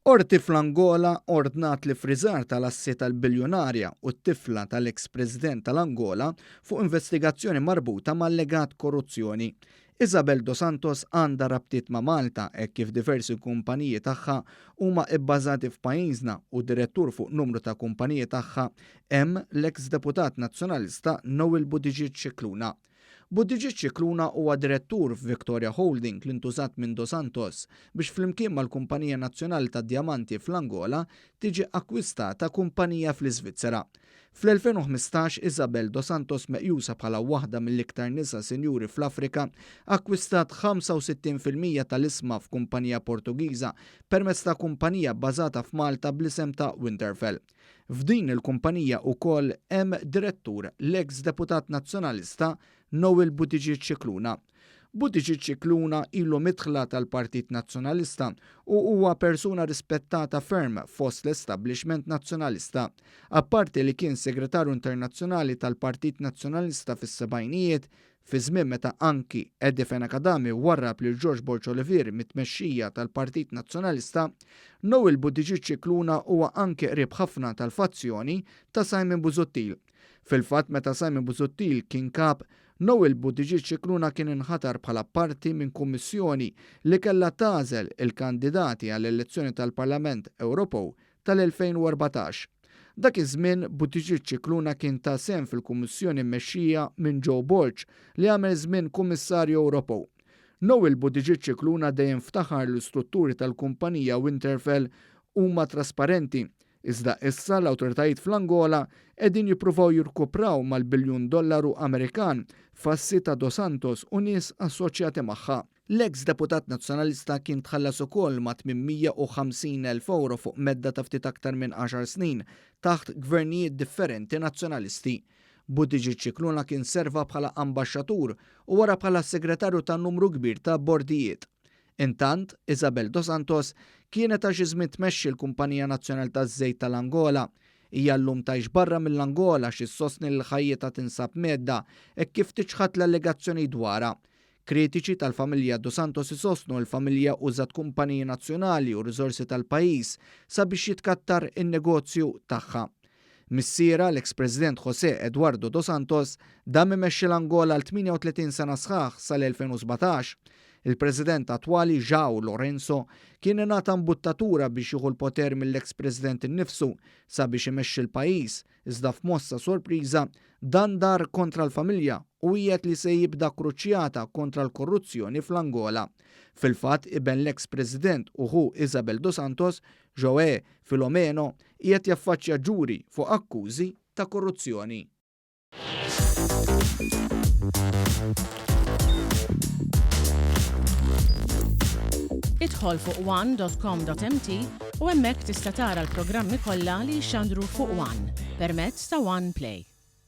Qorti fl-Angola ordnat li friżar tal-assi tal-biljonarja u t-tifla tal-eks-President tal-Angola fuq investigazzjoni marbuta mal-legat korruzzjoni. Isabel dos Santos għandha rabtiet ma' Malta hekk kif diversi kumpaniji tagħha huma bbażati f'pajjiżna u direttur fuq numru ta' kumpaniji tagħha hemm l-eks-deputat nazzjonalista Noel Buttigieg Scicluna. Buttigieg Scicluna huwa direttur f'Victoria Holding li ntużat minn Dos Santos biex flimkien mal-Kumpanija Nazzjonali tad-Djamanti fl-Angola tiġi akkwistata kumpanija fl-Iżvizzera. Fl-2015 Isabel dos Santos meqjusa bħala waħda mill-iktar nisa sinjuri fl-Afrika akkwistat 65% tal-isma f'kumpanija Portugiża permezz ta' kumpanija bbażata f'Malta bl-isem ta' Winterfell. F'din il-kumpanija wkoll hemm direttur l-eks deputat nazzjonalista Noel Buttigieg Scicluna. Buttigieg Scicluna ilu midħla tal-Partit Nazzjonalista u huwa persuna rispettata ferm fost l-establishment nazzjonalista. Apparti li kien segretarju internazzjonali tal-Partit Nazzjonalista fis-sebgħinijiet, fi żmien meta anki Eddie Fenakadami warrab lil George Borch Olivier mit-tmexxija tal-Partit Nazzjonalista, Noel Buttigieg Scicluna huwa anke qrib ħafna tal-fazzjoni ta' Simon Busuttil. Fil-fatt meta Simon Busuttil kien kap, Noel Buttigieg Scicluna kien inħatar bħala parti minn kummissjoni li kellha tagħżel il-kandidati għall-elezzjoni tal-Parlament Ewropew tal-2014. Dak iż-żmien Buttigieg Scicluna kien ta' sehem fil-kummissjoni mmexxija minn Joe Borch li għamel żmien Kummissarju Ewropew. Noel Buttigieg Scicluna dejjem ftaħar l-istrutturi tal-kumpanija Winterfell huma trasparenti. Iżda issa l-awtoritajiet fl-Angola qegħdin jippruvaw jirkupraw mal-biljun dollaru Amerikan fassi ta' Dos Santos u nies assoċjati magħha. L-eks deputat nazzjonalista kien tħallas ukoll ma' 850,000 euro fuq medda ta' ftit aktar minn 10 snin taħt gvernijiet differenti nazzjonalisti. Buttigieg Scicluna kien serva bħala ambaxxatur u wara bħala segretarju ta' numru kbir ta' bordijiet. Intant, Isabel dos Santos kienet għax iż-żmien tmexxi l-Kumpanija Nazzjonali taż-Żejt tal-Angola. Hija llum tgħix barra mill-Angola x'issostni l-ħajjitha tinsab medda hekk kif tiġħad l-allegazzjoni dwarha. Kritiċi tal-familja Dos Santos isostnu l-familja użat kumpaniji nazzjonali u riżorsi tal-pajjiż sabiex jitkattar in-negozju tagħha. Missiera l-eks-President José Eduardo Dos Santos dam imexxi l-Angola l 38 sena sħaħ sal-2017. Il-President attwali João Lourenço kien ingħata mbuttatura biex jieħu l-poter mill-eks-President innifsu sabiex imexxi l-pajjiż, iżda f'mossa sorpriża dan dar kontra l-familja u qiegħed li se jibda kruċjata kontra l-korruzzjoni fl-Angola. Fil-fatt iben l-eks-President uħu Isabel dos Santos, Joe Filomeno, qiegħed jaffaċċja ġuri fuq akkużi ta' korruzzjoni. Idħol fuq one.com.mt u hemmhekk tista' tara l-programmi kollha li jxandru fuq One permezz ta' One Play.